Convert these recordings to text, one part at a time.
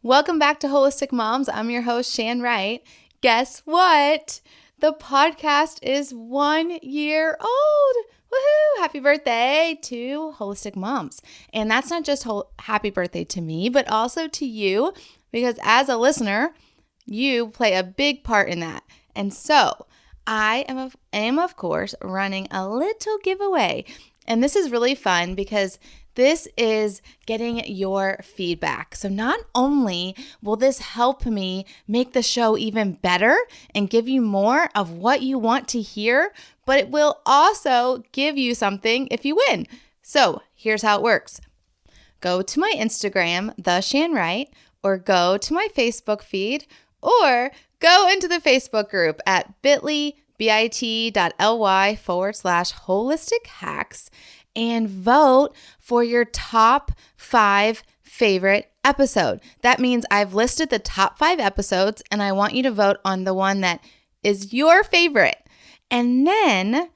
Welcome back to Holistic Moms. I'm your host, Shan Wright. Guess what? The podcast is 1 year old. Woohoo! Happy birthday to Holistic Moms. And that's not just happy birthday to me, but also to you, because as a listener, you play a big part in that. And so I am of course, running a little giveaway. And this is really fun because this is getting your feedback. So not only will this help me make the show even better and give you more of what you want to hear, but it will also give you something if you win. So here's how it works. Go to my Instagram, The Shan Wright, or go to my Facebook feed, or go into the Facebook group at bit.ly/holistic hacks and vote for your top 5 favorite episode. That means I've listed the top 5 episodes and I want you to vote on the one that is your favorite. And then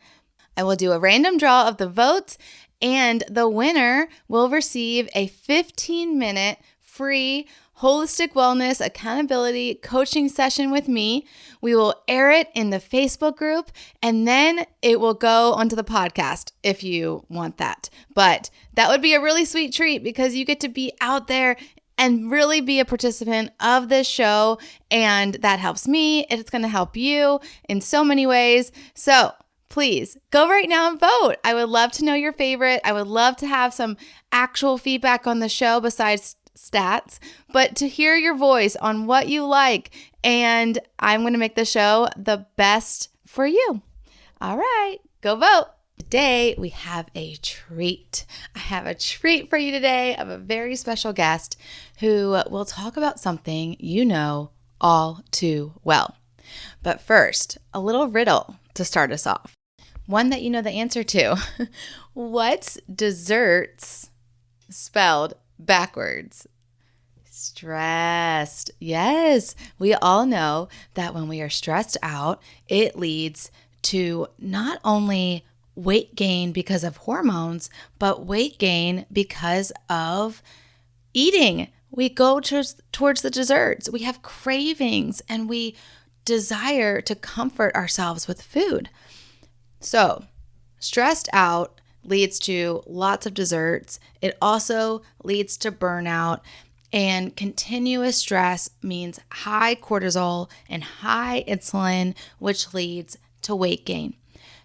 I will do a random draw of the votes, and the winner will receive a 15-minute free holistic wellness accountability coaching session with me. We will air it in the Facebook group, and then it will go onto the podcast if you want that. But that would be a really sweet treat because you get to be out there and really be a participant of this show, and that helps me. It's going to help you in so many ways. So please go right now and vote. I would love to know your favorite. I would love to have some actual feedback on the show besides stats, but to hear your voice on what you like, and I'm going to make the show the best for you. All right, go vote. Today we have a treat. I have a treat for you today of a very special guest who will talk about something you know all too well. But first, a little riddle to start us off. One that you know the answer to. What's desserts spelled backwards? Stressed. Yes, we all know that when we are stressed out, it leads to not only weight gain because of hormones, but weight gain because of eating. We go towards the desserts. We have cravings and we desire to comfort ourselves with food. So, stressed out leads to lots of desserts. It also leads to burnout, and continuous stress means high cortisol and high insulin, which leads to weight gain.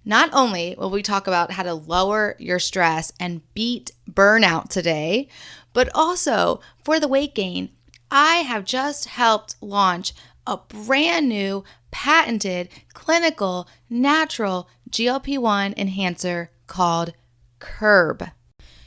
Not only will we talk about how to lower your stress and beat burnout today, but also for the weight gain, I have just helped launch a brand new patented clinical natural GLP-1 enhancer called Curb.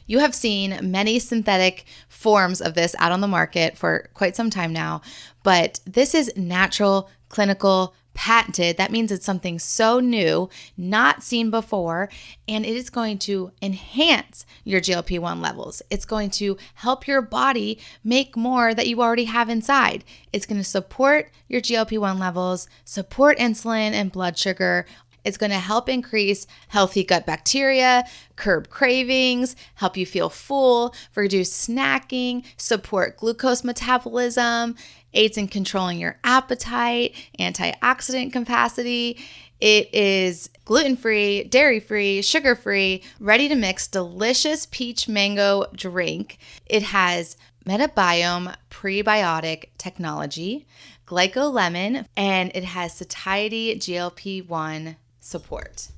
You have seen many synthetic forms of this out on the market for quite some time now, but this is natural, clinical, patented. That means it's something so new, not seen before, and it is going to enhance your GLP-1 levels. It's going to help your body make more that you already have inside. It's going to support your GLP-1 levels, support insulin and blood sugar. It's going to help increase healthy gut bacteria, curb cravings, help you feel full, reduce snacking, support glucose metabolism, aids in controlling your appetite, antioxidant capacity. It is gluten-free, dairy-free, sugar-free, ready to mix delicious peach mango drink. It has metabolism prebiotic technology, glycolemon, and it has satiety GLP-1 support.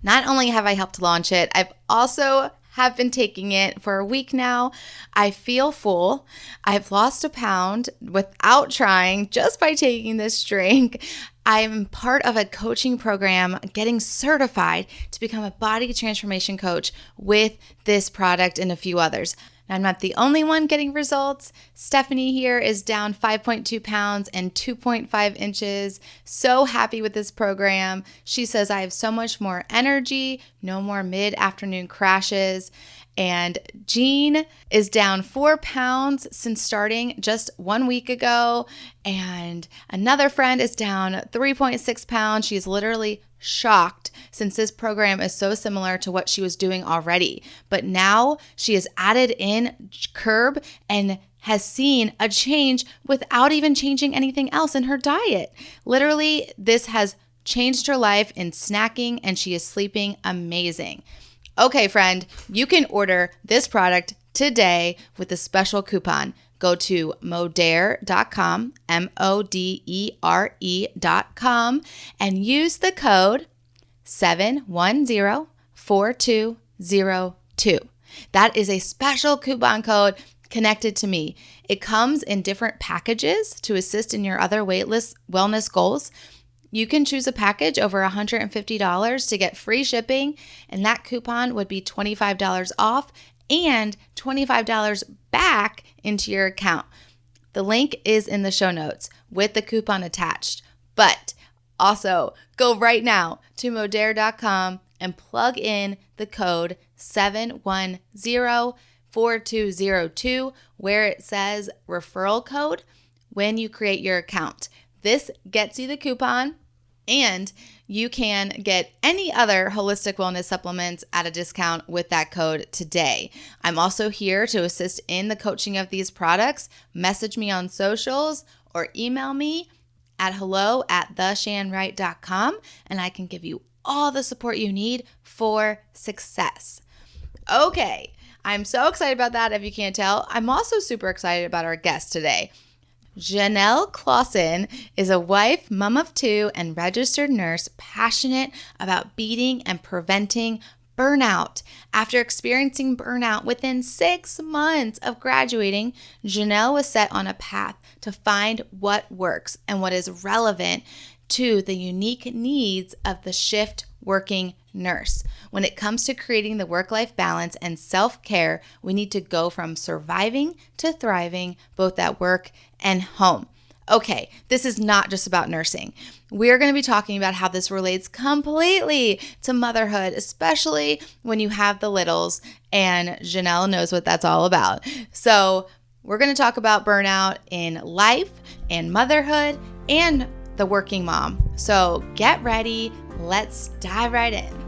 Not only have I helped launch it, I've also have been taking it for a week now. I feel full. I've lost a pound without trying, just by taking this drink. I'm part of a coaching program getting certified to become a body transformation coach with this product and a few others. Now, I'm not the only one getting results. Stephanie here is down 5.2 pounds and 2.5 inches. So happy with this program. She says I have so much more energy, no more mid-afternoon crashes. And Jean is down 4 pounds since starting just 1 week ago. And another friend is down 3.6 pounds. She's literally shocked since this program is so similar to what she was doing already. But now she has added in Curb and has seen a change without even changing anything else in her diet. Literally, this has changed her life in snacking, and she is sleeping amazing. Okay, friend, you can order this product today with a special coupon. Go to modere.com, modere.com, and use the code 7104202. That is a special coupon code connected to me. It comes in different packages to assist in your other wellness goals. You can choose a package over $150 to get free shipping, and that coupon would be $25 off and $25 back into your account. The link is in the show notes with the coupon attached. But also, go right now to modere.com and plug in the code 7104202 where it says referral code when you create your account. This gets you the coupon, and you can get any other holistic wellness supplements at a discount with that code today. I'm also here to assist in the coaching of these products. Message me on socials or email me at hello@theshanwright.com, and I can give you all the support you need for success. Okay, I'm so excited about that, if you can't tell. I'm also super excited about our guest today. Jeanelle Classen is a wife, mom of two, and registered nurse passionate about beating and preventing burnout. After experiencing burnout within 6 months of graduating, Jeanelle was set on a path to find what works and what is relevant to the unique needs of the shift working nurse. When it comes to creating the work-life balance and self-care, we need to go from surviving to thriving, both at work and home. Okay, this is not just about nursing. We're going to be talking about how this relates completely to motherhood, especially when you have the littles, and Jeanelle knows what that's all about. So we're going to talk about burnout in life and motherhood and the working mom. So get ready. Let's dive right in.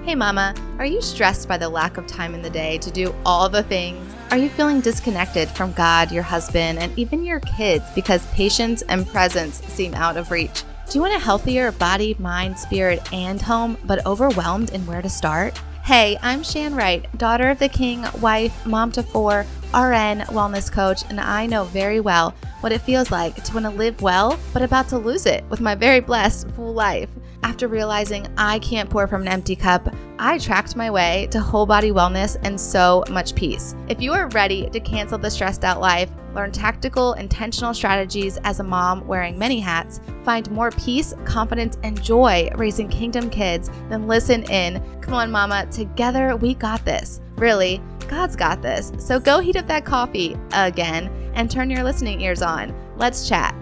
Hey mama, are you stressed by the lack of time in the day to do all the things? Are you feeling disconnected from God, your husband, and even your kids because patience and presence seem out of reach? Do you want a healthier body, mind, spirit, and home, but overwhelmed in where to start? Hey, I'm Shan Wright, daughter of the king, wife, mom to 4, RN, wellness coach, and I know very well what it feels like to want to live well, but about to lose it with my very blessed full life. After realizing I can't pour from an empty cup, I tracked my way to whole body wellness and so much peace. If you are ready to cancel the stressed out life, learn tactical, intentional strategies as a mom wearing many hats, find more peace, confidence, and joy raising kingdom kids, then listen in. Come on, mama, together we got this. Really, God's got this. So go heat up that coffee again and turn your listening ears on. Let's chat.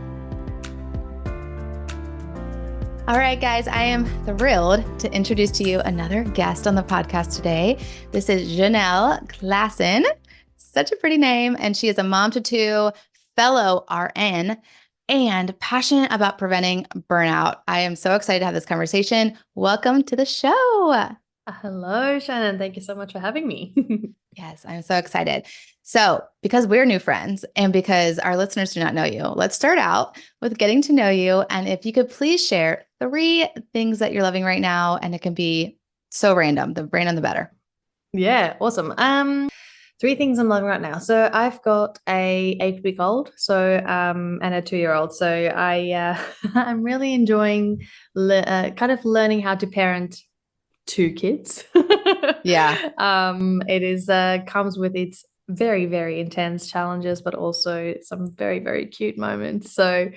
All right, guys, I am thrilled to introduce to you another guest on the podcast today. This is Jeanelle Classen. Such a pretty name. And she is a mom to 2, fellow RN, and passionate about preventing burnout. I am so excited to have this conversation. Welcome to the show. Hello, Shannon. Thank you so much for having me. Yes, I'm so excited. So, because we're new friends and because our listeners do not know you, let's start out with getting to know you. And if you could please share 3 things that you're loving right now, and it can be so random, the random the better. Yeah, awesome. 3 things I'm loving right now. So I've got a 8-week-old, and a 2-year-old. So I'm really enjoying kind of learning how to parent 2 kids. Yeah. It is comes with its very, very intense challenges, but also some very, very cute moments. So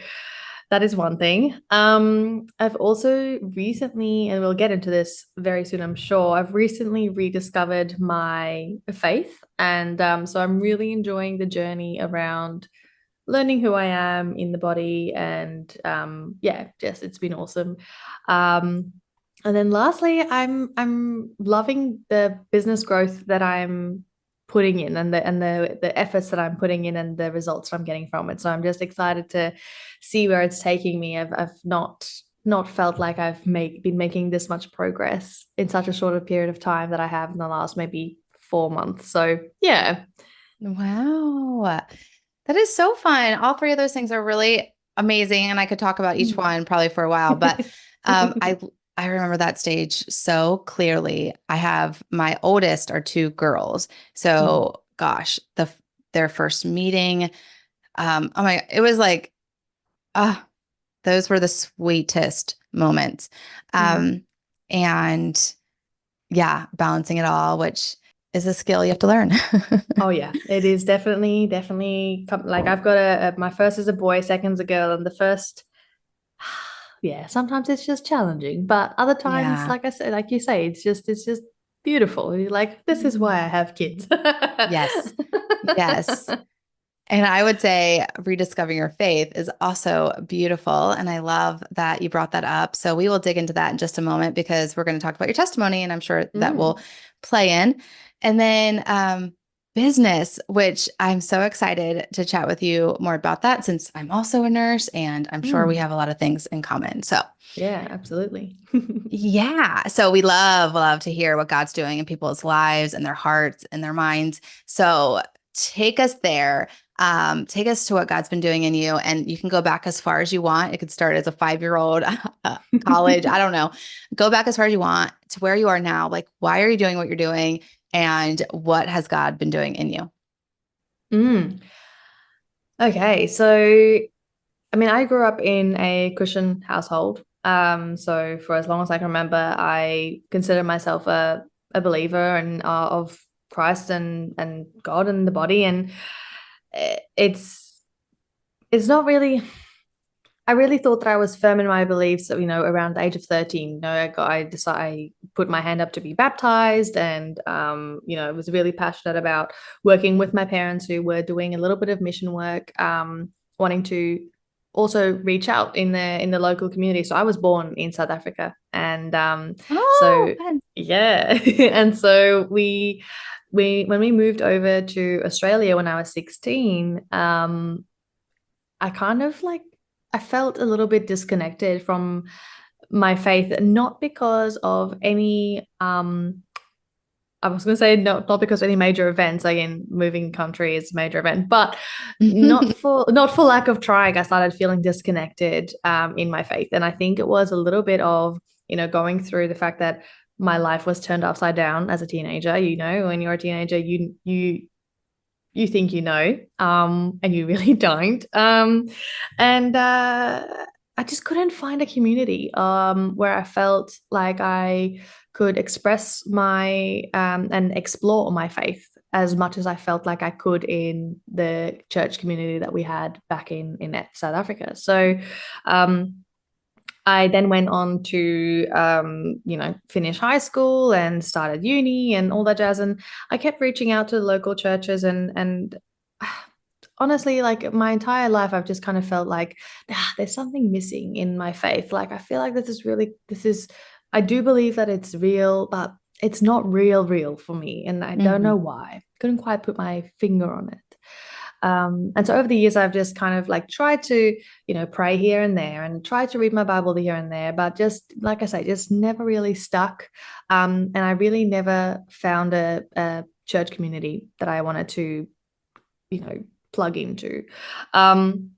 that is one thing. I've also recently, and we'll get into this very soon, I'm sure, I've recently rediscovered my faith. And so I'm really enjoying the journey around learning who I am in the body. And just it's been awesome. And then lastly, I'm loving the business growth that I'm putting in, and the efforts that I'm putting in, and the results that I'm getting from it. So I'm just excited to see where it's taking me. I've not not felt like I've been making this much progress in such a shorter period of time that I have in the last maybe 4 months. So yeah. Wow. That is so fun. All three of those things are really amazing, and I could talk about each one probably for a while, but I remember that stage so clearly. I have my oldest are two girls. So gosh, their first meeting, oh my, it was like, ah, those were the sweetest moments. Mm. And yeah, balancing it all, which is a skill you have to learn. Oh yeah, it is definitely like I've got my first is a boy, second's a girl, and the first, yeah, sometimes it's just challenging, but other times, Yeah. like I said, like you say, it's just beautiful. You're like, this is why I have kids. Yes. Yes. And I would say rediscovering your faith is also beautiful. And I love that you brought that up. So we will dig into that in just a moment because we're going to talk about your testimony, and I'm sure that will Mm. play in. And then business, which I'm so excited to chat with you more about that since I'm also a nurse and I'm sure we Mm. have a lot of things in common. So Yeah, absolutely. yeah. So we love to hear what God's doing in people's lives and their hearts and their minds. So take us there. Take us to what God's been doing in you. And you can go back as far as you want. It could start as a 5-year-old, college. I don't know. Go back as far as you want to where you are now. Like, why are you doing what you're doing? And what has God been doing in you? Mm. Okay, so I mean, I grew up in a Christian household. So for as long as I can remember, I consider myself a believer and of Christ and God and the body. And it's not really. I really thought that I was firm in my beliefs, around the age of 13. I put my hand up to be baptized, and I was really passionate about working with my parents who were doing a little bit of mission work, wanting to also reach out in the local community. So I was born in South Africa, and Oh, so fun. yeah, and so we when we moved over to Australia when I was 16, I kind of like I felt a little bit disconnected from my faith, not because of any I was going to say not because of any major events. Again, moving country is a major event, but not for lack of trying. I started feeling disconnected in my faith, and I think it was a little bit of going through the fact that my life was turned upside down as a teenager. When you're a teenager, you think and you really don't. And I just couldn't find a community where I felt like I could express my and explore my faith as much as I felt like I could in the church community that we had back in South Africa. So I then went on to, finish high school and started uni and all that jazz. And I kept reaching out to the local churches and honestly, like my entire life, I've just kind of felt like there's something missing in my faith. Like I feel like I do believe that it's real, but it's not real for me. And I don't know Mhm. why. Couldn't quite put my finger on it. And so over the years, I've just kind of like tried to, pray here and there and try to read my Bible here and there, but just like I say, just never really stuck. And I really never found a church community that I wanted to, plug into. Um,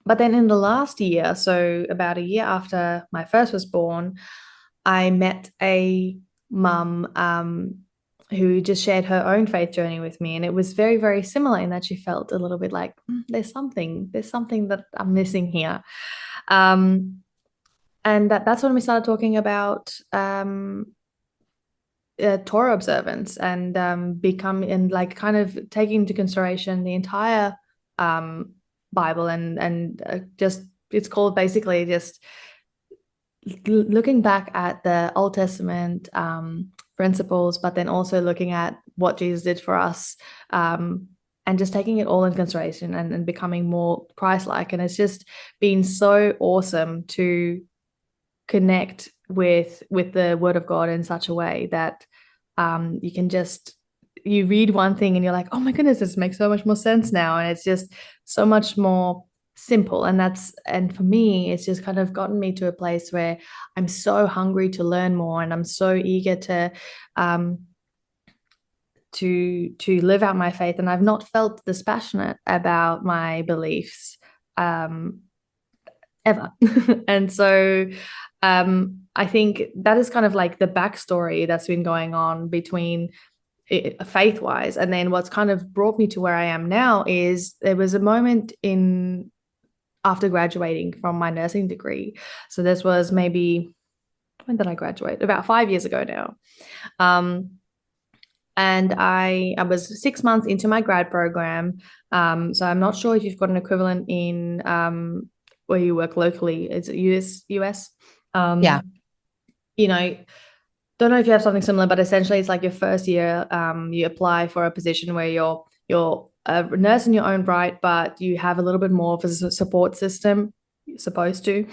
but then in the last year, so about a year after my first was born, I met a mum who just shared her own faith journey with me. And it was very, very similar in that she felt a little bit like, there's something that I'm missing here. Um, and that's when we started talking about Torah observance and become and like kind of taking into consideration the entire Bible and just it's called basically just looking back at the Old Testament principles, but then also looking at what Jesus did for us, and just taking it all in consideration and becoming more Christ-like. And it's just been so awesome to connect with the Word of God in such a way that you can just read one thing and you're like, oh my goodness, this makes so much more sense now, and it's just so much more simple. And for me, it's just kind of gotten me to a place where I'm so hungry to learn more, and I'm so eager um to live out my faith. And I've not felt this passionate about my beliefs ever. And so I think that is kind of like the backstory that's been going on between faith wise. And then what's kind of brought me to where I am now is there was a moment in after graduating from my nursing degree. So this was maybe, when did I graduate? About 5 years ago now. And I was 6 months into my grad program. So I'm not sure if you've got an equivalent in where you work locally. It's US. Yeah. You know, don't know if you have something similar, but essentially it's like your first year, you apply for a position where you're a nurse in your own right, but you have a little bit more of a support system. You're supposed to.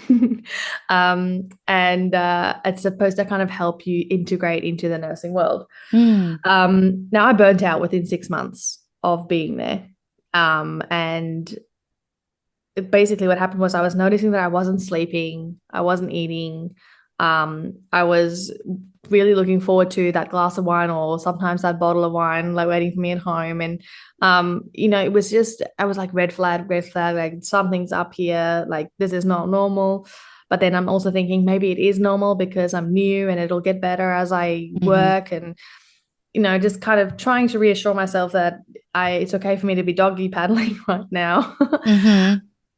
And it's supposed to kind of help you integrate into the nursing world. Now I burnt out within 6 months of being there. And basically what happened was I was noticing that I wasn't sleeping, I wasn't eating. I was really looking forward to that glass of wine, or sometimes that bottle of wine, like waiting for me at home. And it was just, I was like, red flag, like something's up here, like this is not normal. But then I'm also thinking maybe it is normal because I'm new and it'll get better as I work. And just kind of trying to reassure myself that it's okay for me to be doggy paddling right now.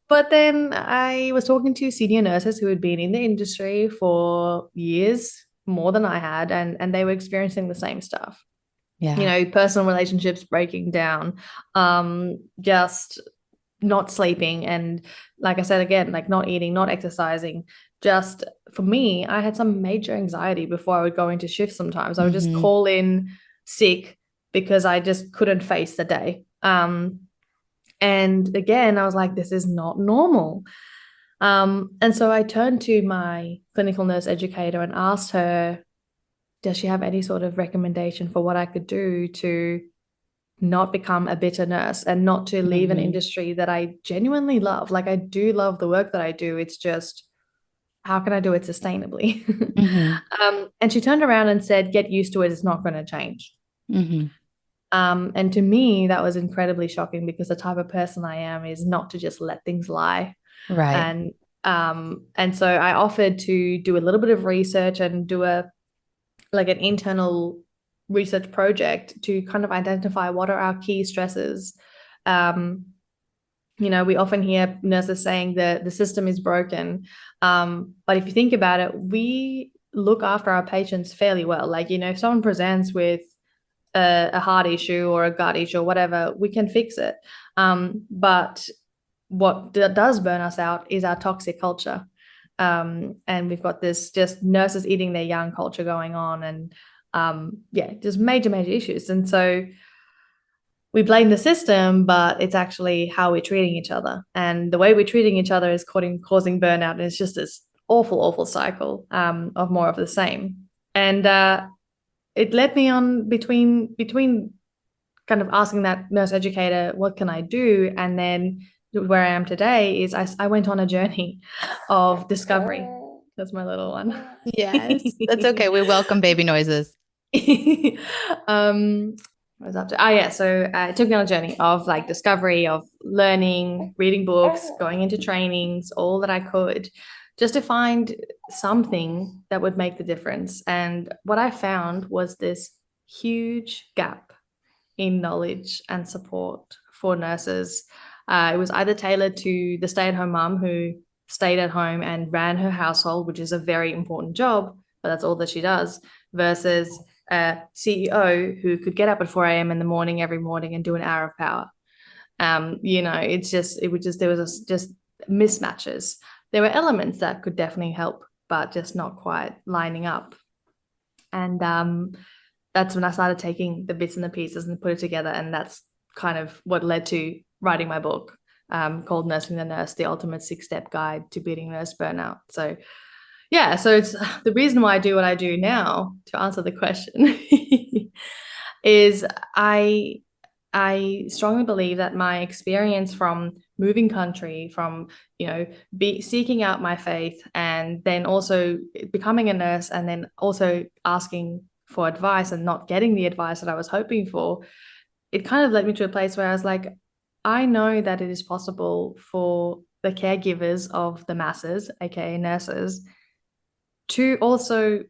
But then I was talking to senior nurses who had been in the industry for years, more than I had, and they were experiencing the same stuff. Yeah. Personal relationships breaking down, just not sleeping, and like I said again, like not eating, not exercising. Just for me, I had some major anxiety before I would go into shifts. Sometimes I would just call in sick because I just couldn't face the day. And again, I was like, this is not normal. And so I turned to my clinical nurse educator and asked her, does she have any sort of recommendation for what I could do to not become a bitter nurse and not to leave an industry that I genuinely love? Like, I do love the work that I do. It's just, how can I do it sustainably? And she turned around and said, get used to it. It's not going to change. And to me, that was incredibly shocking because the type of person I am is not to just let things lie. Right. And so I offered to do a little bit of research and do an internal research project to kind of identify what are our key stresses. We often hear nurses saying that the system is broken. But if you think about it, we look after our patients fairly well. Like, if someone presents with a heart issue or a gut issue or whatever, we can fix it. But what does burn us out is our toxic culture. And we've got this just nurses eating their young culture going on, and just major issues. And so we blame the system, but it's actually how we're treating each other. And the way we're treating each other is causing burnout. And it's just this awful cycle of more of the same. And it led me on between kind of asking that nurse educator, what can I do? And then where I am today is I went on a journey of discovery. That's my little one. Yes, that's okay. We welcome baby noises. What was up to? Yeah. So it took me on a journey of like discovery, of learning, reading books, going into trainings, all that I could, just to find something that would make the difference. And what I found was this huge gap in knowledge and support for nurses. It was either tailored to the stay-at-home mum who stayed at home and ran her household, which is a very important job, but that's all that she does, versus a CEO who could get up at 4 a.m. in the morning every morning and do an hour of power. There was just mismatches. There were elements that could definitely help, but just not quite lining up. And that's when I started taking the bits and the pieces and put it together. And that's kind of what led to writing my book called Nursing the Nurse, the Ultimate 6-Step Guide to Beating Nurse Burnout. So yeah, so it's the reason why I do what I do now, to answer the question, is I I strongly believe that my experience from moving country, from seeking out my faith, and then also becoming a nurse, and then also asking for advice and not getting the advice that I was hoping for, it kind of led me to a place where I was like, I know that it is possible for the caregivers of the masses, aka nurses, to also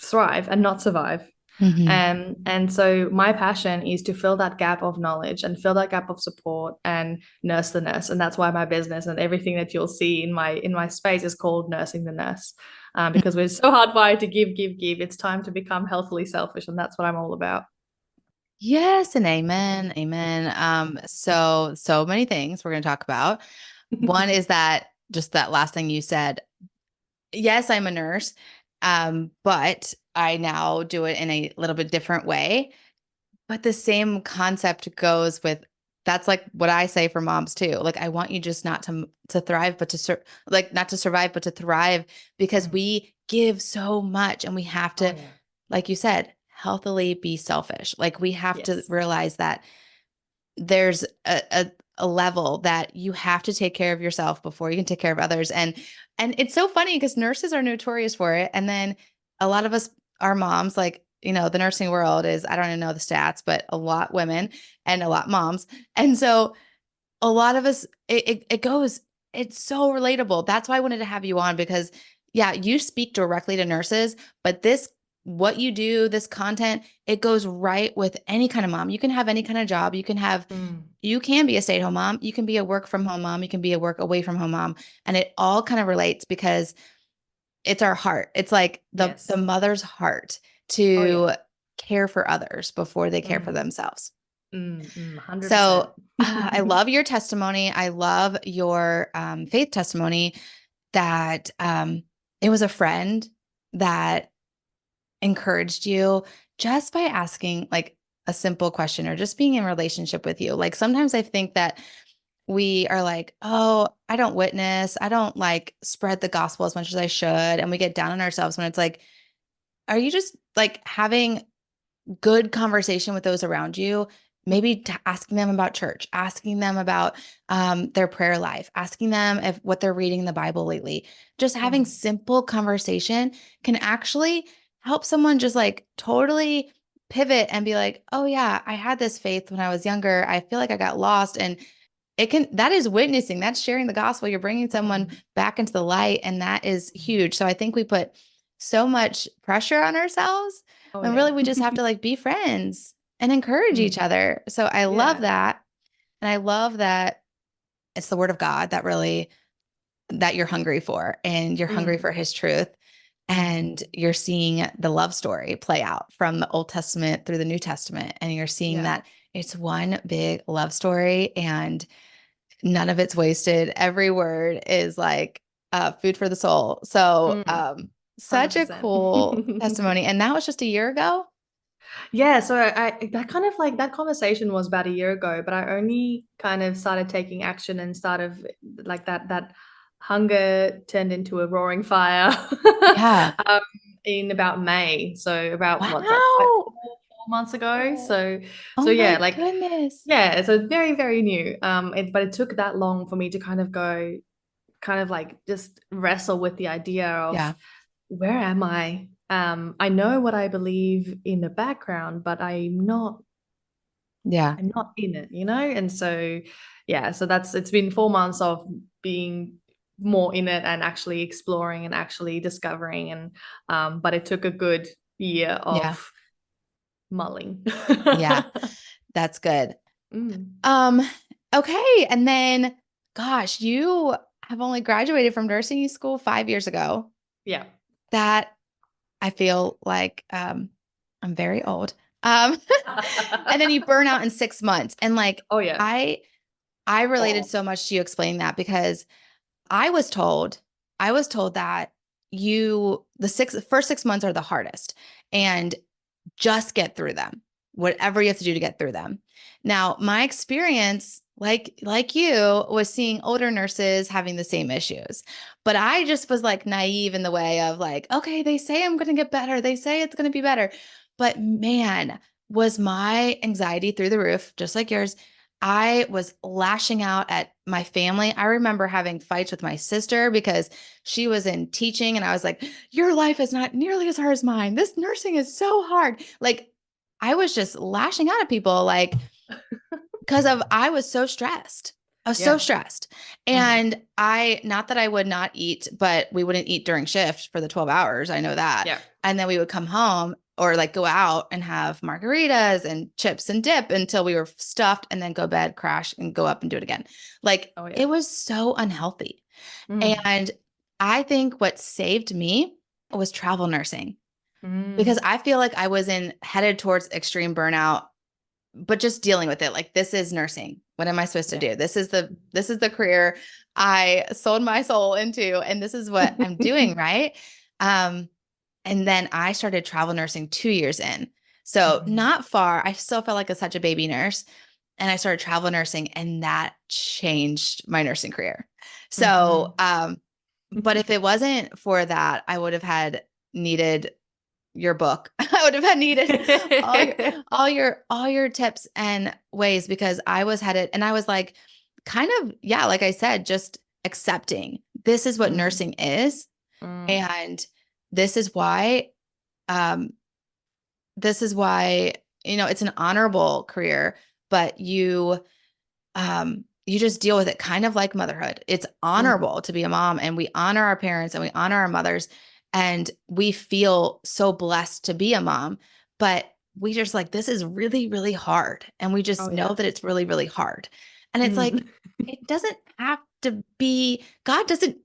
thrive and not survive. Hmm. And so my passion is to fill that gap of knowledge and fill that gap of support and nurse the nurse. And that's why my business and everything that you'll see in my space is called Nursing the Nurse. Because we're so hardwired to give, give, give. It's time to become healthily selfish, and that's what I'm all about. Yes, and amen. Amen. So many things we're going to talk about. One is that just that last thing you said. Yes, I'm a nurse, but I now do it in a little bit different way. But the same concept goes with that's like what I say for moms too. Like I want you just not to thrive, but like not to survive, but to thrive because Mm. we give so much and we have Oh to, yeah. like you said, healthily be selfish. Like we have to Yes. realize that there's a level that you have to take care of yourself before you can take care of others. And it's so funny because nurses are notorious for it. And then a lot of us are moms, like, the nursing world is, I don't even know the stats, but a lot women and a lot moms. And so a lot of us, it goes, it's so relatable. That's why I wanted to have you on because, yeah, you speak directly to nurses, but what you do, this content, it goes right with any kind of mom. You can have any kind of job. Mm. You can be a stay-at-home mom. You can be a work from home mom. You can be a work away from home mom. And it all kind of relates because it's our heart. It's like the Yes. mother's heart Oh yeah. to care for others before they care for Mm. themselves. Mm. 100%. So I love your testimony. I love your faith testimony that it was a friend that encouraged you just by asking like a simple question or just being in relationship with you. Like sometimes I think that we are like, oh, I don't witness. I don't like spread the gospel as much as I should. And we get down on ourselves when it's like, are you just like having good conversation with those around you, maybe asking them about church, asking them about their prayer life, asking them if what they're reading in the Bible lately. Just having Mm. simple conversation can actually help someone just like totally pivot and be like, oh yeah, I had this faith when I was younger. I feel like I got lost. And that is witnessing, that's sharing the gospel. You're bringing someone Mm. back into the light, and that is huge. So I think we put so much pressure on ourselves Oh when yeah. really we just have to like be friends and encourage each Mm. other. So I love Yeah. that. And I love that it's the word of God that you're hungry for, and you're hungry Mm. for his truth. Mm. And you're seeing the love story play out from the Old Testament through the New Testament. And you're seeing Yeah. that it's one big love story and none of it's wasted. Every word is like food for the soul. So, Mm. such a 100%. cool testimony. And that was just a year ago. Yeah, so I that kind of like that conversation was about a year ago, but I only kind of started taking action and started like that hunger turned into a roaring fire Yeah. um, in about May. So about what's that, like Wow. 4 months ago. So Oh yeah, my like goodness. yeah, so very, very new. But it took that long for me to kind of go, kind of like just wrestle with the idea of Yeah. where am I? I know what I believe in the background, but Yeah. I'm not in it, you know? And so yeah, so it's been 4 months of being more in it and actually exploring and actually discovering, and but it took a good year Yeah. of mulling. Yeah. That's good. Mm, Um, okay. And then, gosh, you have only graduated from nursing school 5 years ago. yeah. That I feel like I'm very old. Um, and then you burn out in 6 months. And like Oh yeah. I related so much to you explaining that because I was told, I was told that the first 6 months are the hardest and just get through them, whatever you have to do to get through them. Now, my experience, like you, was seeing older nurses having the same issues. But I just was like naive in the way of like, okay, they say I'm going to get better. They say it's going to be better. But man, was my anxiety through the roof, just like yours. I was lashing out at my family. I remember having fights with my sister because she was in teaching and I was like, your life is not nearly as hard as mine. This nursing is so hard. Like I was just lashing out at people like because of I was so stressed. I was so Yeah. stressed. Mm. And not that I would not eat, but we wouldn't eat during shift for the 12 hours. I know that. Yeah. And then we would come home or like go out and have margaritas and chips and dip until we were stuffed and then go bed, crash and go up and do it again. Like Oh yeah. it was so unhealthy. Mm. And I think what saved me was travel nursing because Mm. I feel like I was headed towards extreme burnout but just dealing with it. Like this is nursing. What am I supposed to Yeah. do? This is the career I sold my soul into, and this is what I'm doing, right? Um, and then I started travel nursing 2 years in. So Mhm. not far. I still felt like such a baby nurse. And I started travel nursing, and that changed my nursing career. So, Mhm. but if it wasn't for that, I would have had needed your book. I would have had needed all your all your tips and ways because I was headed and I was like kind of yeah, like I said, just accepting this is what Mm. nursing is Mm. and this is why um this is why it's an honorable career, but you just deal with it kind of like motherhood. It's Mm. honorable to be a mom and we honor our parents and we honor our mothers and we feel so blessed to be a mom, but we just like, this is really, really hard. And we Oh just know yeah. that it's really, really hard. And it's like, Mm. it doesn't have to be, God doesn't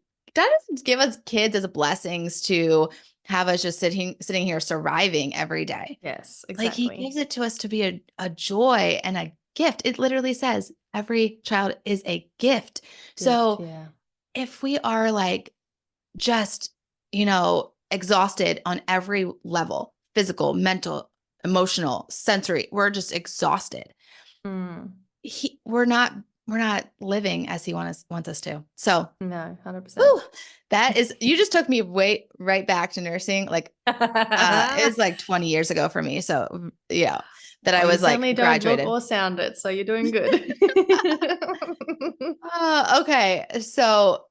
give us kids as blessings to have us just sitting here surviving every day. Yes, Like he exactly. gives it to us to be a joy and a gift. It literally says every child is a gift. Gift, So yeah. if we are like just, exhausted on every level, physical, mental, emotional, sensory, we're just exhausted. Mm. We're not living as he wants us to. So, No, 100%. whew, you just took me way right back to nursing. Like it was like 20 years ago for me. So yeah, that I Well, you was like certainly don't look graduated. or sound it, so you're doing good. Okay. So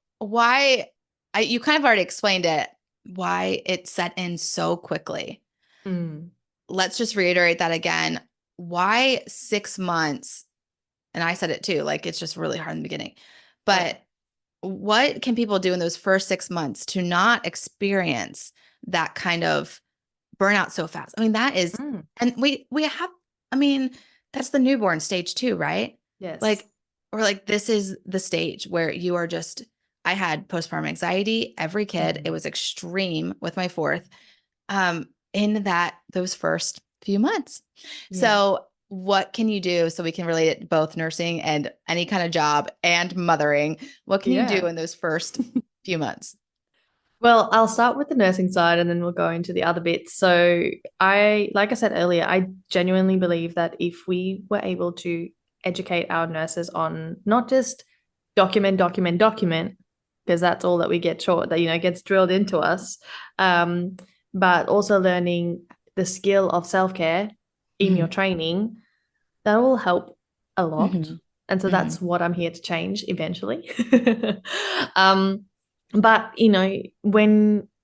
you kind of already explained it, why it set in so quickly. Mm. Let's just reiterate that again. Why 6 months? And I said it too, like it's just really hard in the beginning. Oh yeah. But what can people do in those first 6 months to not experience that kind of burnout so fast? I mean, that is, Mm. and we have, I mean, that's the newborn stage too, right? Yes. Like, or like this is the stage where you are just, I had postpartum anxiety, every kid, it Mm. was extreme with my fourth, in those first few months. Yeah. So what can you do so we can relate it to both nursing and any kind of job and mothering? What can you do Yeah. in those first few months? Well, I'll start with the nursing side and then we'll go into the other bits. So, like I said earlier, I genuinely believe that if we were able to educate our nurses on not just document, because that's all that we get taught, that, gets drilled into us, um, but also learning the skill of self-care in your Hmm. training, that will help a lot. Hmm. And so Hmm. that's what I'm here to change eventually. um, but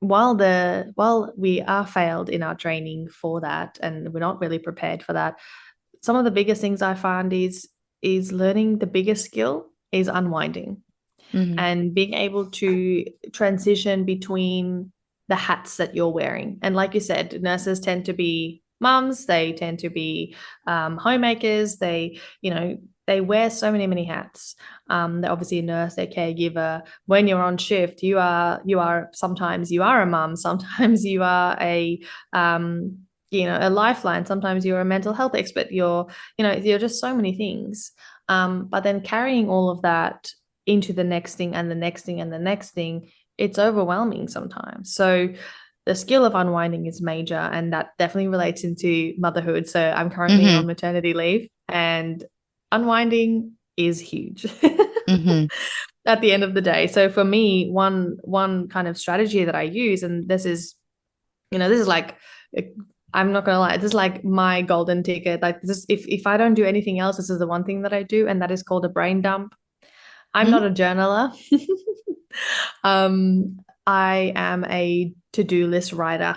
while we are failed in our training for that, and we're not really prepared for that, some of the biggest things I find is learning the biggest skill is unwinding Hmm. and being able to transition between the hats that you're wearing. And like you said, nurses tend to be mums, they tend to be homemakers, they wear so many hats. They're obviously a nurse, they're caregiver. When you're on shift, you are sometimes you are a mum, sometimes you are a lifeline. Sometimes you're a mental health expert. You're just so many things. But then carrying all of that into the next thing and the next thing and the next thing, it's overwhelming sometimes. So the skill of unwinding is major, and that definitely relates into motherhood. So I'm currently Hmm. on maternity leave, and unwinding is huge Hmm. at the end of the day. So for me, one kind of strategy that I use, and this is like I'm not gonna lie, this is like my golden ticket. Like this, if I don't do anything else, this is the one thing that I do, and that is called a brain dump. I'm not Hmm? a journaler. I am a to-do list writer.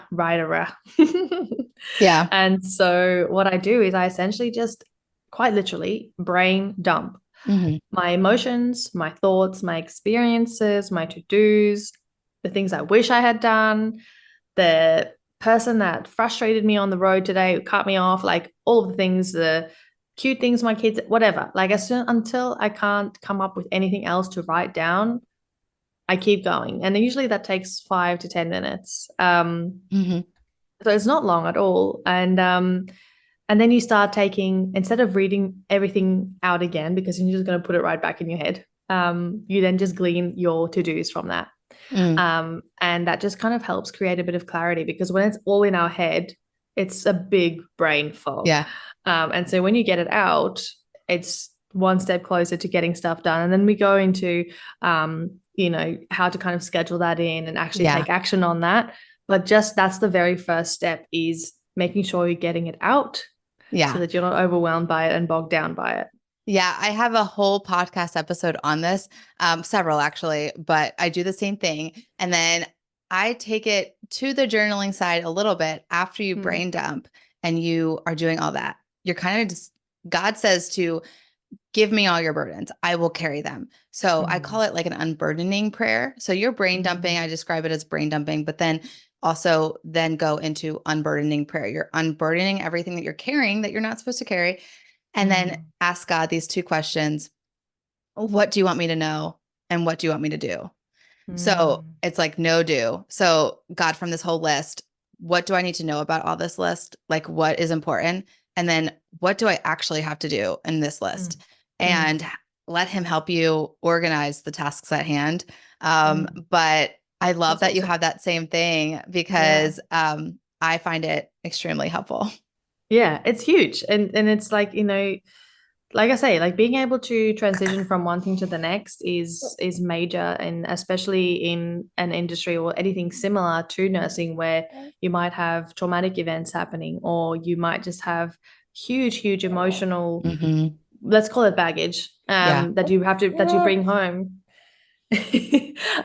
Yeah. And so what I do is I essentially just quite literally brain dump Hmm. my emotions, my thoughts, my experiences, my to-dos, the things I wish I had done, the person that frustrated me on the road today, who cut me off, like all of the things, the cute things, my kids, whatever. Like as soon until I can't come up with anything else to write down, I keep going. And usually that takes 5 to 10 minutes. Hmm. So it's not long at all. And then you start taking, instead of reading everything out again, because you're just going to put it right back in your head, you then just glean your to-dos from that. Mm. And that just kind of helps create a bit of clarity, because when it's all in our head, it's a big brain fog. Yeah. And so when you get it out, it's one step closer to getting stuff done. And then we go into, how to kind of schedule that in and actually Yeah. take action on that. But just that's the very first step, is making sure you're getting it out so Yeah. that you're not overwhelmed by it and bogged down by it. Yeah, I have a whole podcast episode on this, several actually, but I do the same thing. And then I take it to the journaling side a little bit after you Mm. brain dump and you are doing all that. You're kind of just, God says to give me all your burdens. I will carry them. So I call it like an unburdening prayer. So you're brain dumping. I describe it as brain dumping, but then also then go into unburdening prayer. You're unburdening everything that you're carrying that you're not supposed to carry. And then ask God these two questions. What do you want me to know? And what do you want me to do? So Mm. it's like no do. So God, from this whole list, what do I need to know about all this list? Like what is important? And then what do I actually have to do in this list? And let him help you organize the tasks at hand. But I love That's that you awesome. have that same thing Yeah. because I find it extremely helpful. Yeah, it's huge. And it's like, like I say, like being able to transition from one thing to the next is major, and especially in an industry or anything similar to nursing, where you might have traumatic events happening, or you might just have huge emotional, Hmm. let's call it baggage, Yeah. that you bring home.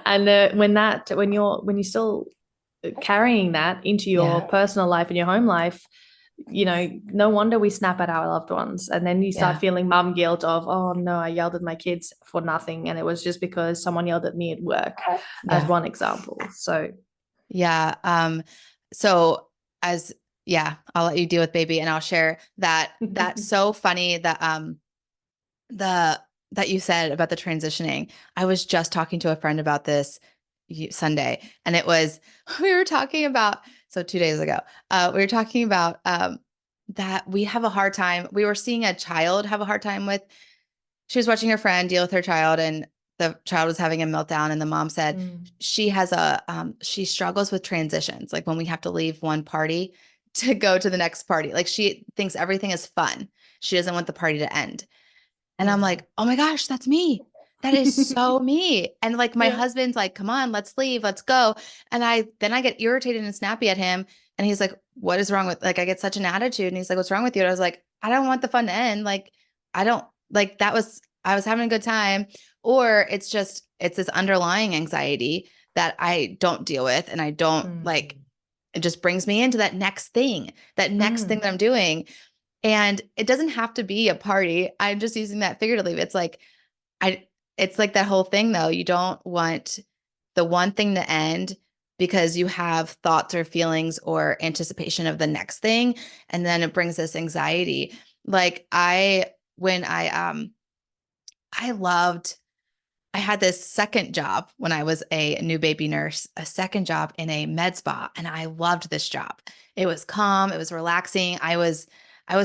And when you're still carrying that into your Yeah. personal life and your home life, no wonder we snap at our loved ones. And then you start Yeah. feeling mum guilt of, oh no, I yelled at my kids for nothing. And it was just because someone yelled at me at work, as Yeah. one example. So, Yeah. So as yeah, I'll let you deal with baby and I'll share that that's so funny that the that you said about the transitioning. I was just talking to a friend about this Sunday, and it was we were talking about so 2 days ago. We were talking about that we have a hard time. We were seeing a child have a hard time with. She was watching her friend deal with her child, and the child was having a meltdown. And the mom said she has she struggles with transitions, like when we have to leave one party to go to the next party. Like she thinks everything is fun. She doesn't want the party to end. And I'm yeah. like, oh my gosh, that's me. That is so me. And like my Yeah. husband's like, come on, let's leave, let's go. And I get irritated and snappy at him. And he's like, what is wrong with, like, I get such an attitude. And he's like, what's wrong with you? And I was like, I don't want the fun to end. Like, I don't like I was having a good time. Or it's this underlying anxiety that I don't deal with. And I don't like, it just brings me into that next thing that I'm doing. And it doesn't have to be a party. I'm just using that figuratively. I it's like that whole thing though. You don't want the one thing to end because you have thoughts or feelings or anticipation of the next thing. And then it brings this anxiety. Like when I had this second job when I was a new baby nurse, a second job in a med spa, and I loved this job. It was calm, it was relaxing. I was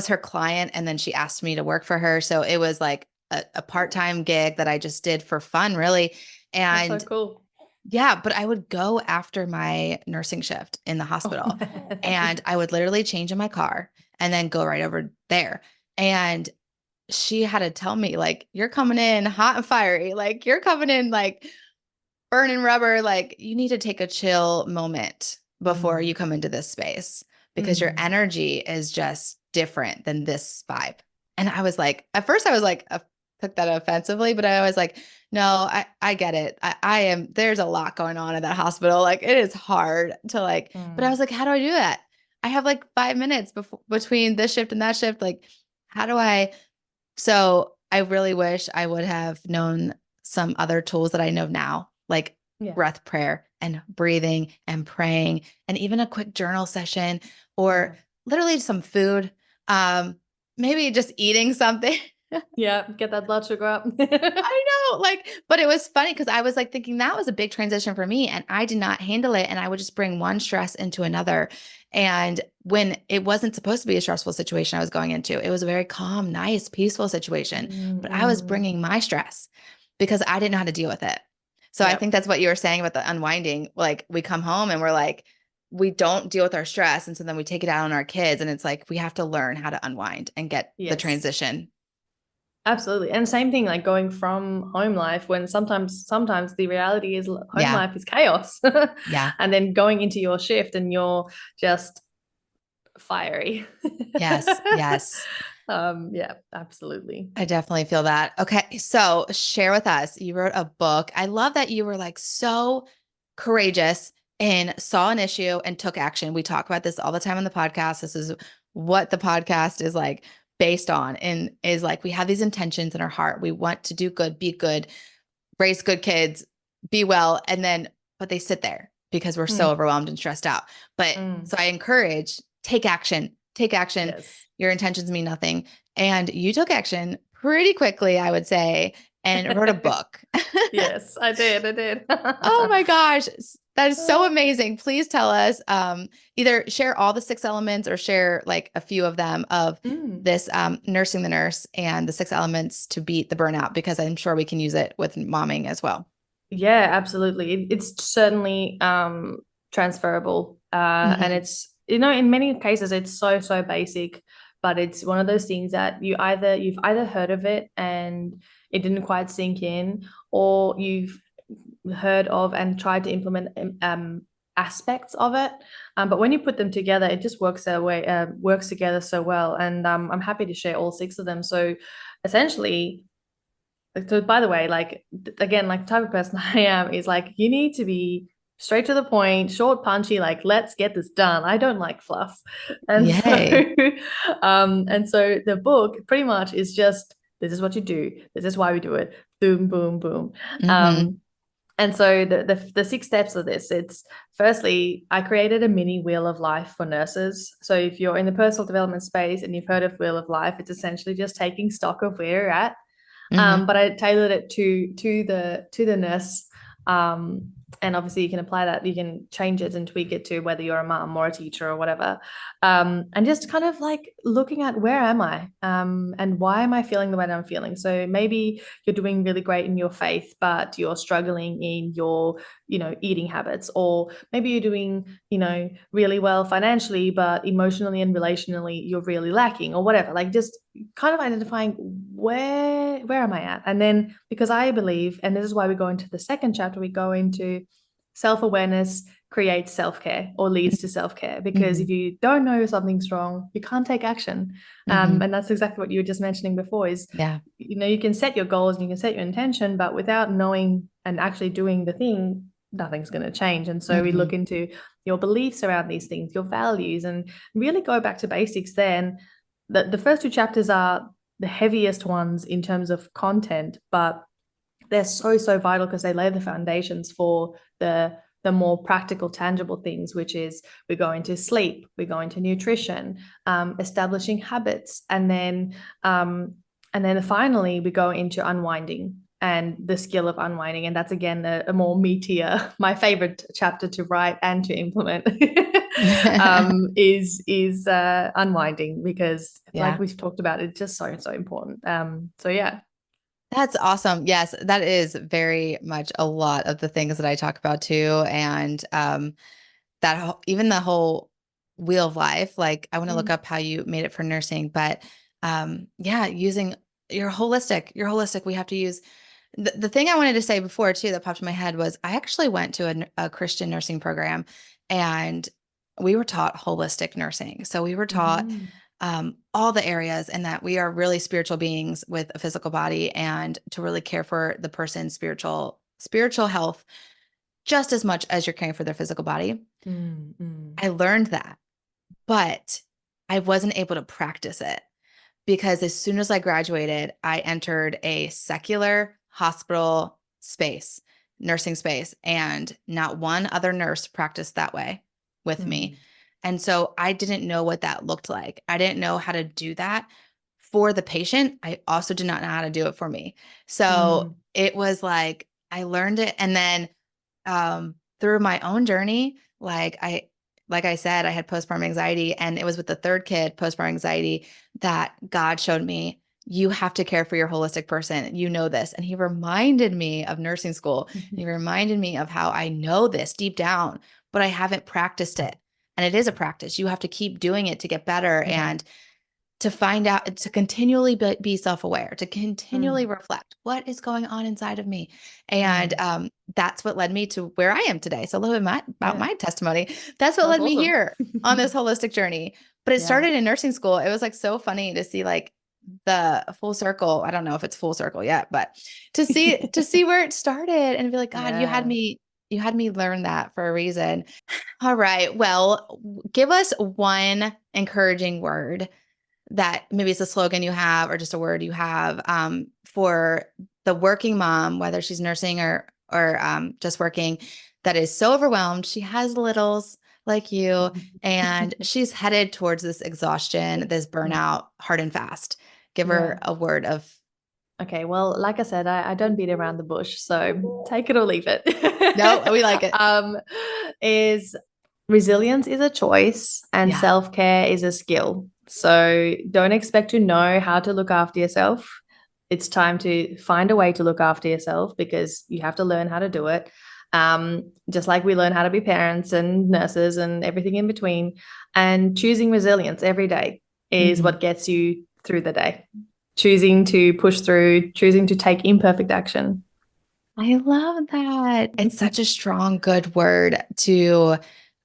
her client, and then she asked me to work for her. So it was like a part-time gig that I just did for fun, really. That's so And cool. yeah, but I would go after my nursing shift in the Oh, hospital, man. and I would literally change in my car and then go right over there. And she had to tell me, like, you're coming in hot and fiery, like you're coming in like burning rubber, like you need to take a chill moment before you come into this space because your Mm. energy is just different than this vibe. And I was like, at first I was like, took that offensively, but I was like, no, I get it. I am, there's a lot going on in that hospital. Like it is hard to like, but I Mm. was like, how do I do that? I have like 5 minutes between this shift and that shift. Like, how do I? So I really wish I would have known some other tools that I know now, like Yeah. breath prayer and breathing and praying, and even a quick journal session Yeah. or literally some food. Um, Maybe just eating something. Yeah. Get that blood sugar up. I know, like, but it was funny because I was like thinking that was a big transition for me and I did not handle it. And I would just bring one stress into another. And when it wasn't supposed to be a stressful situation I was going into, it was a very calm, nice, peaceful situation. But I was Mm-mm. bringing my stress because I didn't know how to deal with it. So I Yeah. think that's what you were saying about the unwinding. Like, we come home and we're like, we don't deal with our stress. And so then we take it out on our kids. And it's like, we have to learn how to unwind and get the Yes. transition. Absolutely. And same thing, like going from home life when sometimes the reality is home Yeah. life is chaos. Yeah. And then going into your shift and you're just fiery. Yes. Yes. Yeah, absolutely. I definitely feel that. Okay. So share with us. You wrote a book. I love that you were like so courageous and saw an issue and took action. We talk about this all the time on the podcast. This is what the podcast is like based on, and is like we have these intentions in our heart. We want to do good, be good, raise good kids, be well. And then, but they sit there because we're so Mm, overwhelmed and stressed out. But mm. so I encourage take action, take action. Yes. Your intentions mean nothing. And you took action pretty quickly, I would say, and wrote a book. Yes, I did. I did. Oh my gosh. That is so amazing. Please tell us, either share all the 6 elements or share like a few of them of Mm. this nursing the nurse and the 6 elements to beat the burnout, because I'm sure we can use it with momming as well. Yeah, absolutely. It's certainly transferable. And Hmm. it's, in many cases it's so basic, but it's one of those things that you've either heard of it and it didn't quite sink in, or you've heard of and tried to implement aspects of it. But when you put them together, it just works together so well. And I'm happy to share all 6 of them. So essentially, so by the way, like again, like the type of person I am is like you need to be straight to the point, short, punchy, like let's get this done. I don't like fluff. And so Yay. and so the book pretty much is just this is what you do, this is why we do it. Boom, boom, boom. Hmm. Um and so the 6 steps of this, it's firstly, I created a mini wheel of life for nurses. So if you're in the personal development space and you've heard of wheel of life, it's essentially just taking stock of where you're at, Hmm. but I tailored it to the nurse. And obviously you can apply that, you can change it and tweak it to whether you're a mom or a teacher or whatever. And just kind of like looking at where am I, and why am I feeling the way that I'm feeling. So maybe you're doing really great in your faith, but you're struggling in your, eating habits, or maybe you're doing, really well financially, but emotionally and relationally you're really lacking, or whatever. Like just kind of identifying where am I at? And then, because I believe, and this is why we go into the second chapter, we go into self-awareness creates self-care or leads to self-care. Because if Hmm. you don't know something's wrong, you can't take action. Hmm. And that's exactly what you were just mentioning before is, Yeah. you can set your goals and you can set your intention, but without knowing and actually doing the thing, nothing's going to change. And so we Hmm. look into your beliefs around these things, your values, and really go back to basics then. The first 2 chapters are the heaviest ones in terms of content, but they're so vital because they lay the foundations for the more practical, tangible things, which is we go into sleep, we go into nutrition, establishing habits, and then finally we go into unwinding and the skill of unwinding. And that's again a more meatier, my favorite chapter to write and to implement. Is unwinding, because like Yeah. we've talked about, it's just so important. So yeah. That's awesome. Yes, that is very much a lot of the things that I talk about too. And even the whole wheel of life, like I want to look Mm. up how you made it for nursing, but yeah, using your holistic, we have to use the thing I wanted to say before too that popped in my head was I actually went to a Christian nursing program, and we were taught holistic nursing. So we were taught Mhm. all the areas, and that we are really spiritual beings with a physical body, and to really care for the person's spiritual health just as much as you're caring for their physical body. Mm, mm, I learned that, but I wasn't able to practice it because as soon as I graduated, I entered a secular hospital space, nursing space, and not one other nurse practiced that way with me. mm, And so I didn't know what that looked like. I didn't know how to do that for the patient. I also did not know how to do it for me. So mm, it was like I learned it. And then through my own journey, like I said, I had postpartum anxiety, and it was with the third kid, postpartum anxiety, that God showed me, you have to care for your holistic person. You know this. And he reminded me of nursing school. mhm, He reminded me of how I know this deep down, but I haven't practiced it. And it is a practice. You have to keep doing it to get better. yeah. And to find out, to continually be self-aware, to continually Mm, reflect what is going on inside of me. And mm, that's what led me to where I am today. So a little bit about yeah. my testimony. That's what That's led me awesome. here on this holistic journey. But it Yeah. started in nursing school. It was like so funny to see like the full circle. I don't know if it's full circle yet, but to see where it started and be like, God, Yeah. you had me learn that for a reason. All right. Well, give us one encouraging word, that maybe it's a slogan you have or just a word you have, for the working mom, whether she's nursing or just working, that is so overwhelmed. She has littles like you, and she's headed towards this exhaustion, this Mm, burnout, hard and fast. Give her yeah. a word of Okay, well, like I said, I don't beat around the bush, so take it or leave it. no, we like it. um, is resilience is a choice and Yeah. self-care is a skill. So don't expect to know how to look after yourself. It's time to find a way to look after yourself because you have to learn how to do it. Just like we learn how to be parents and nurses and everything in between. And choosing resilience every day is Mhm. what gets you through the day. Choosing to push through, choosing to take imperfect action. I love that. It's such a strong, good word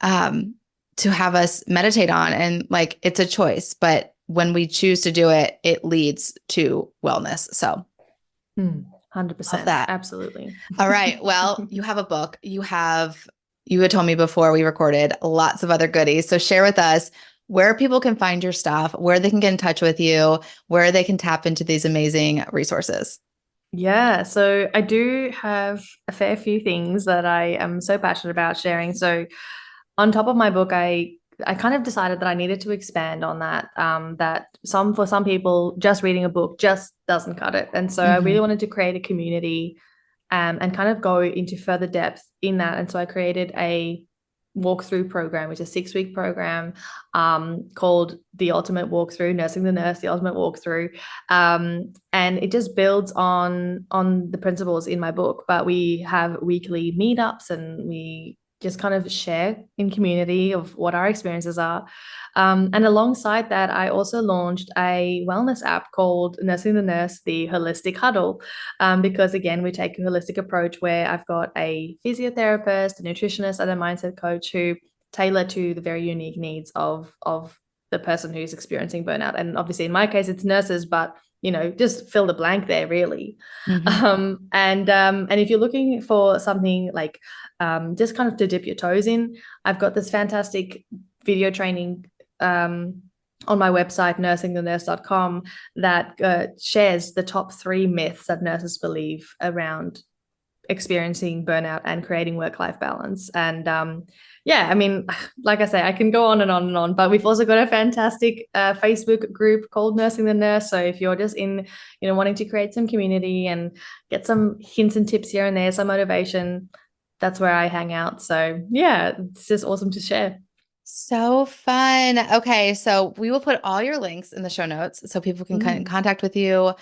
um to have us meditate on. And like it's a choice, but when we choose to do it, it leads to wellness. So love 100%. that. Absolutely. All right. Well, you have a book. You had told me before we recorded lots of other goodies. So share with us where people can find your stuff, where they can get in touch with you, where they can tap into these amazing resources. Yeah, so I do have a fair few things that I am so passionate about sharing. So on top of my book, I kind of decided that I needed to expand on that. That some for some people, just reading a book just doesn't cut it, and so I really Hmm. wanted to create a community, and kind of go into further depth in that. And so I created a walkthrough program, which is a 6 week program, called the Ultimate Walkthrough, Nursing the Nurse, the Ultimate Walkthrough, and it just builds on the principles in my book. But we have weekly meetups, and we just kind of share in community of what our experiences are. And alongside that, I also launched a wellness app called Nursing the Nurse, the Holistic Huddle, because again, we take a holistic approach where I've got a physiotherapist, a nutritionist, and a mindset coach who tailor to the very unique needs of the person who's experiencing burnout. And obviously, in my case, it's nurses, but just fill the blank there, really. Hmm. And if you're looking for something like just kind of to dip your toes in, I've got this fantastic video training on my website, nursingthenurse.com, that shares the top 3 myths that nurses believe around experiencing burnout and creating work-life balance. And yeah, I mean, like I say, I can go on and on and on, but we've also got a fantastic Facebook group called Nursing the Nurse. So if you're just in, wanting to create some community and get some hints and tips here and there, some motivation, that's where I hang out. So yeah, it's just awesome to share. So fun. Okay, so we will put all your links in the show notes so people can Mm, contact with you,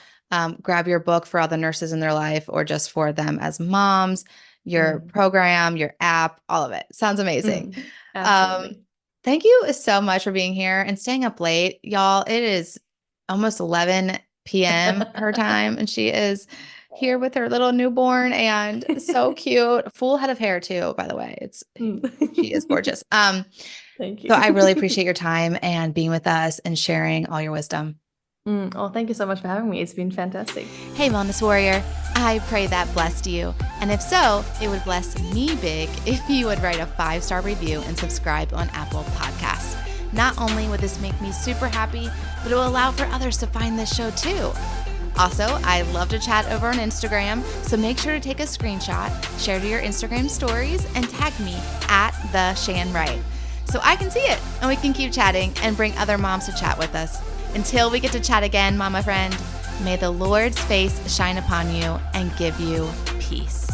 grab your book for all the nurses in their life or just for them as moms, your mm, program, your app, all of it. Sounds amazing. Um, absolutely. Thank you so much for being here and staying up late. Y'all, it is almost 11 p.m. her time, and she is here with her little newborn and so cute. Full head of hair too, by the way. She is gorgeous. Thank So I you. really appreciate your time and being with us and sharing all your wisdom. Oh, thank you so much for having me. It's been fantastic. Hey, Wellness Warrior. I pray that blessed you. And if so, it would bless me big if you would write a 5-star review and subscribe on Apple Podcasts. Not only would this make me super happy, but it will allow for others to find this show too. Also, I love to chat over on Instagram, so make sure to take a screenshot, share to your Instagram stories, and tag me at @TheShanWright so I can see it and we can keep chatting and bring other moms to chat with us. Until we get to chat again, mama friend, may the Lord's face shine upon you and give you peace.